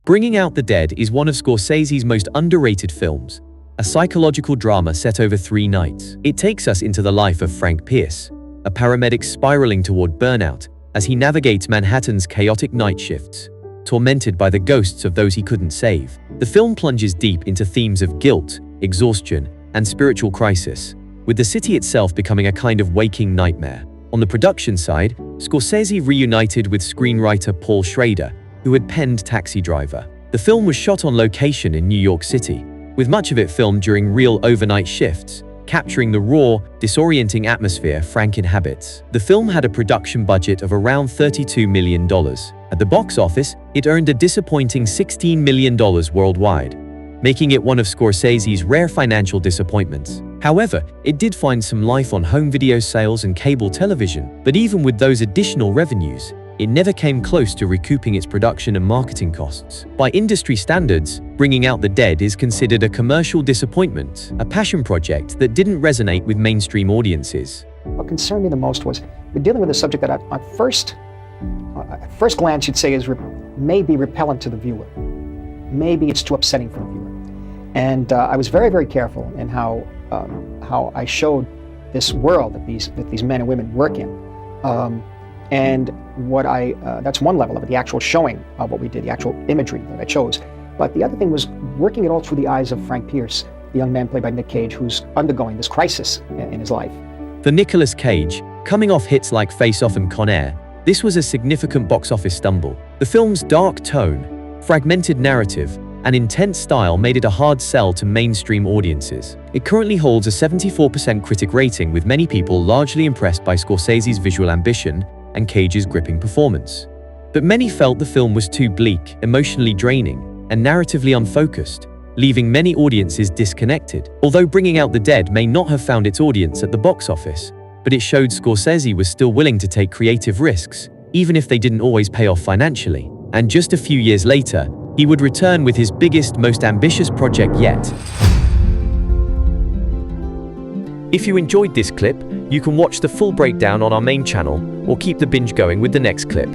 Bringing Out the Dead is one of Scorsese's most underrated films, a psychological drama set over 3 nights. It takes us into the life of Frank Pierce, a paramedic spiraling toward burnout as he navigates Manhattan's chaotic night shifts, tormented by the ghosts of those he couldn't save. The film plunges deep into themes of guilt, exhaustion, and spiritual crisis, with the city itself becoming a kind of waking nightmare. On the production side, Scorsese reunited with screenwriter Paul Schrader, who had penned Taxi Driver. The film was shot on location in New York City, with much of it filmed during real overnight shifts, capturing the raw, disorienting atmosphere Frank inhabits. The film had a production budget of around $32 million. At the box office, it earned a disappointing $16 million worldwide, making it one of Scorsese's rare financial disappointments. However, it did find some life on home video sales and cable television, but even with those additional revenues, it never came close to recouping its production and marketing costs. By industry standards, Bringing Out the Dead is considered a commercial disappointment, a passion project that didn't resonate with mainstream audiences. What concerned me the most was we're dealing with a subject that at first glance you'd say is may be repellent to the viewer. Maybe it's too upsetting for the viewer. And I was very, very careful in how I showed this world that these men and women work in. And that's one level of it, the actual showing of what we did, the actual imagery that I chose. But the other thing was working it all through the eyes of Frank Pierce, the young man played by Nick Cage, who's undergoing this crisis in his life. For Nicolas Cage, coming off hits like Face Off and Con Air, this was a significant box office stumble. The film's dark tone, fragmented narrative, and intense style made it a hard sell to mainstream audiences. It currently holds a 74% critic rating, with many people largely impressed by Scorsese's visual ambition and Cage's gripping performance. But many felt the film was too bleak, emotionally draining, and narratively unfocused, leaving many audiences disconnected. Although Bringing Out the Dead may not have found its audience at the box office, but it showed Scorsese was still willing to take creative risks, even if they didn't always pay off financially. And just a few years later, he would return with his biggest, most ambitious project yet. If you enjoyed this clip, you can watch the full breakdown on our main channel or keep the binge going with the next clip.